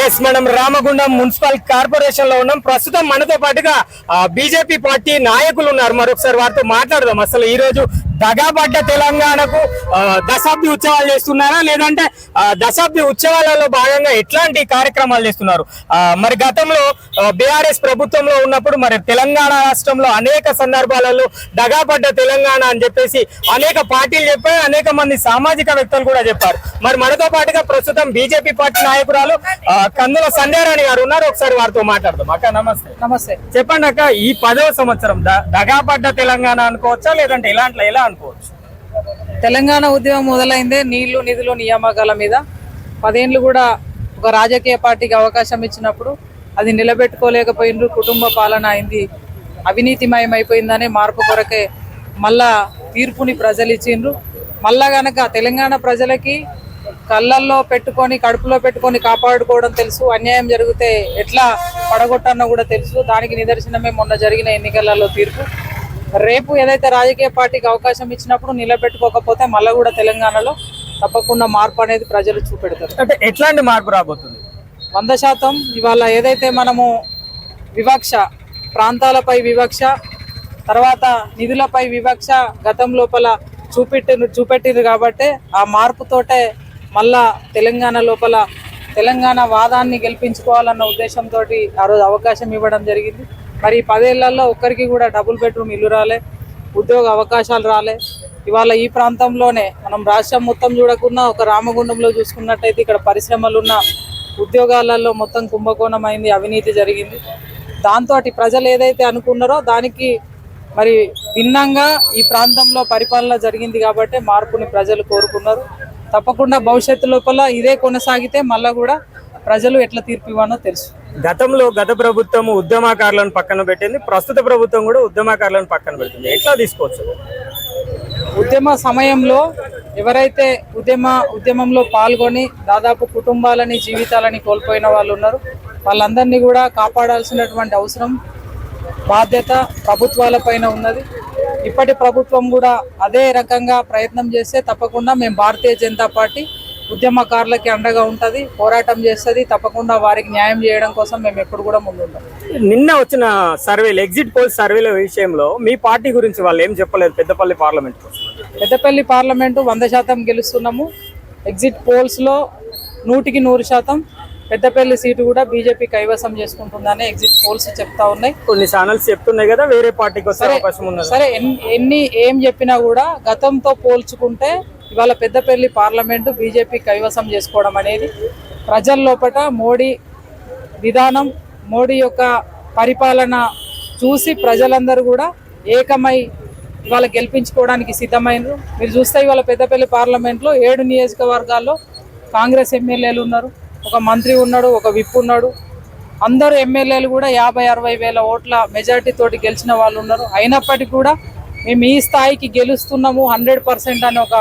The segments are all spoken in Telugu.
ఎస్ మనం రామగుండం మున్సిపల్ కార్పొరేషన్ లో ఉన్నాం. ప్రస్తుతం మనతో పాటుగా బీజేపీ పార్టీ నాయకులు ఉన్నారు. మరొకసారి వారితో మాట్లాడదాం. అసలు ఈ రోజు దగాబడ్డ తెలంగాణకు దశాబ్ది ఉత్సవాలు చేస్తున్నారా, లేదంటే దశాబ్ది ఉత్సవాలలో భాగంగా ఎట్లాంటి కార్యక్రమాలు చేస్తున్నారు? మరి గతంలో బీఆర్ఎస్ ప్రభుత్వంలో ఉన్నప్పుడు మరి తెలంగాణ రాష్ట్రంలో అనేక సందర్భాలలో దగాబడ్డ తెలంగాణ అని చెప్పేసి అనేక పార్టీలు చెప్పారు, అనేక మంది సామాజికవేత్తలు కూడా చెప్పారు. మరి మనతో పాటుగా ప్రస్తుతం బీజేపీ పార్టీ నాయకురాలు కందుల సంధ్యారాణి గారు ఉన్నారు. ఒకసారి వారితో మాట్లాడదాం. అక్క నమస్తే. నమస్తే. చెప్పండి అక్క, ఈ 10వ సంవత్సరం దగాబడ్డ తెలంగాణ అనుకోవచ్చా, లేదంటే ఎలా అనుకోవచ్చు? తెలంగాణ ఉద్యమం మొదలైందే నీళ్లు నిధులు నియామకాల మీద. 10 ఏళ్ళు కూడా ఒక రాజకీయ పార్టీకి అవకాశం ఇచ్చినప్పుడు అది నిలబెట్టుకోలేకపోయినరు. కుటుంబ పాలన అయింది, అవినీతిమయం అయిపోయిందనే మార్పు కొరకే మళ్ళా తీర్పుని ప్రజలు ఇచ్చిండ్రు. మళ్ళా గనక తెలంగాణ ప్రజలకి కళ్ళల్లో పెట్టుకొని కడుపులో పెట్టుకొని కాపాడుకోవడం తెలుసు, అన్యాయం జరిగితే ఎట్లా పడగొట్టన్నా కూడా తెలుసు. దానికి నిదర్శనమే మొన్న జరిగిన ఎన్నికలలో తీర్పు. రేపు ఏదైతే రాజకీయ పార్టీకి అవకాశం ఇచ్చినప్పుడు నిలబెట్టుకోకపోతే మళ్ళీ కూడా తెలంగాణలో తప్పకుండా మార్పు అనేది ప్రజలు చూపెడతారు. అంటే ఎట్లాంటి మార్పు రాబోతుంది? 100% ఇవాళ ఏదైతే మనము వివక్ష, ప్రాంతాలపై వివక్ష, తర్వాత నిధులపై వివక్ష గతం లోపల చూపెట్టింది కాబట్టి ఆ మార్పుతోటే మళ్ళా తెలంగాణ లోపల తెలంగాణ వాదాన్ని గెలిపించుకోవాలన్న ఉద్దేశంతో ఆ రోజు అవకాశం ఇవ్వడం జరిగింది. మరి 10 ఏళ్లలో ఒక్కరికి కూడా డబుల్ బెడ్రూమ్ ఇల్లు రాలే, ఉద్యోగ అవకాశాలు రాలే. ఇవాళ ఈ ప్రాంతంలోనే మనం రాష్ట్రం మొత్తం చూడకుండా ఒక రామగుండంలో చూసుకున్నట్టయితే ఇక్కడ పరిశ్రమలు ఉన్న ఉద్యోగాలలో మొత్తం కుంభకోణం అయింది, అవినీతి జరిగింది. దాంతో ప్రజలు ఏదైతే అనుకున్నారో దానికి మరి భిన్నంగా ఈ ప్రాంతంలో పరిపాలన జరిగింది కాబట్టి మార్పుని ప్రజలు కోరుకున్నారు. తప్పకుండా భవిష్యత్తు లోపల ఇదే కొనసాగితే మళ్ళా కూడా ప్రజలు ఎట్లా తీర్పు ఇవ్వనో తెలుసు. గత ప్రభుత్వం ఉద్యమకారులను పక్కన పెట్టింది, ప్రస్తుత ప్రభుత్వం కూడా ఉద్యమకారులను పక్కన పెట్టింది. ఎట్లా తీసుకోవచ్చు? ఉద్యమ సమయంలో ఎవరైతే ఉద్యమంలో పాల్గొని దాదాపు కుటుంబాలని జీవితాలని కోల్పోయిన వాళ్ళు ఉన్నారు, వాళ్ళందరినీ కూడా కాపాడాల్సినటువంటి అవసరం బాధ్యత ప్రభుత్వాల పైన ఉన్నది. ఇప్పటి ప్రభుత్వం కూడా అదే రకంగా ప్రయత్నం చేస్తే తప్పకుండా మేము భారతీయ జనతా పార్టీ ఉద్యమకారులకి అండగా ఉంటుంది, పోరాటం చేస్తుంది. తప్పకుండా వారికి న్యాయం చేయడం కోసం మేము ఎప్పుడు కూడా ముందుంటాం. నిన్న వచ్చిన సర్వేలు, ఎగ్జిట్ పోల్ సర్వేల విషయంలో మీ పార్టీ గురించి వాళ్ళు ఏం చెప్పలేదు? పెద్దపల్లి పార్లమెంట్ కోసం, పెద్దపల్లి పార్లమెంటు 100% గెలుస్తున్నాము. ఎగ్జిట్ పోల్స్లో 100కి 100% పెద్దపల్లి సీటు కూడా బీజేపీ కైవసం చేసుకుంటుందని ఎగ్జిట్ పోల్స్ చెప్తా ఉన్నాయి. కొన్ని ఛానల్స్ చెప్తున్నాయి కదా వేరే పార్టీకి వచ్చే అవకాశం ఉన్నది. సరే, ఏం చెప్పినా కూడా గతంతో పోల్చుకుంటే ఇవాళ పెద్దపల్లి పార్లమెంటు బీజేపీ కైవసం చేసుకోవడం అనేది ప్రజల లోపల మోడీ విధానం, మోడీ యొక్క పరిపాలన చూసి ప్రజలందరూ కూడా ఏకమై ఇవాళ గెలిపించుకోవడానికి సిద్ధమైనరు. మీరు చూస్తే ఇవాళ పెద్దపల్లి పార్లమెంట్లో 7 నియోజకవర్గాల్లో కాంగ్రెస్ ఎమ్మెల్యేలు ఉన్నారు, ఒక మంత్రి ఉన్నాడు, ఒక విప్ ఉన్నాడు. అందరూ ఎమ్మెల్యేలు కూడా 50-60 వేల ఓట్ల మెజార్టీ తోటి గెలిచిన వాళ్ళు ఉన్నారు. అయినప్పటికీ కూడా మేము ఈ స్థాయికి గెలుస్తున్నాము 100% అని ఒక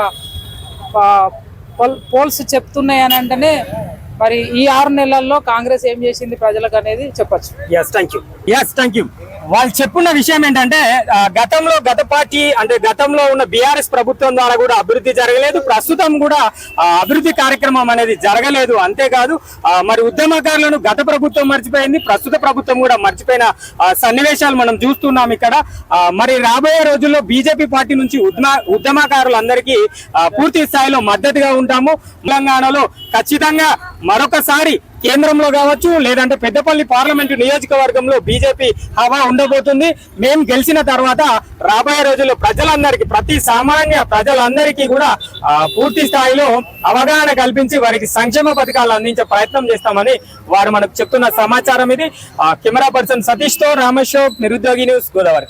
పోల్స్ చెప్తున్నాయి అని అంటేనే మరి ఈ 6 నెలల్లో కాంగ్రెస్ ఏం చేసింది ప్రజలకు అనేది చెప్పచ్చు. Thank you. వాళ్ళు చెప్పున్న విషయం ఏంటంటే గత పార్టీ అంటే గతంలో ఉన్న బీఆర్ఎస్ ప్రభుత్వం ద్వారా కూడా అభివృద్ధి జరగలేదు, ప్రస్తుతం కూడా అభివృద్ధి కార్యక్రమం అనేది జరగలేదు. అంతేకాదు మరి ఉద్యమకారులను గత ప్రభుత్వం మర్చిపోయింది, ప్రస్తుత ప్రభుత్వం కూడా మర్చిపోయిన సన్నివేశాలు మనం చూస్తున్నాం ఇక్కడ. మరి రాబోయే రోజుల్లో బీజేపీ పార్టీ నుంచి ఉద్యమకారులందరికీ పూర్తి స్థాయిలో మద్దతుగా ఉంటాము. తెలంగాణలో ఖచ్చితంగా మరొకసారి కేంద్రంలో కావచ్చు, లేదంటే పెద్దపల్లి పార్లమెంటు నియోజకవర్గంలో బీజేపీ హవా ఉండబోతుంది. మేము గెలిచిన తర్వాత రాబోయే రోజుల్లో ప్రజలందరికీ, ప్రతి సామాన్య ప్రజలందరికీ కూడా పూర్తి స్థాయిలో అవగాహన కల్పించి వారికి సంక్షేమ పథకాలు అందించే ప్రయత్నం చేస్తామని వారు మనకు చెప్తున్న సమాచారం ఇది. కెమెరా పర్సన్ సతీష్ తో రామేశ్వర్, నిరుద్యోగి న్యూస్, గోదావరి.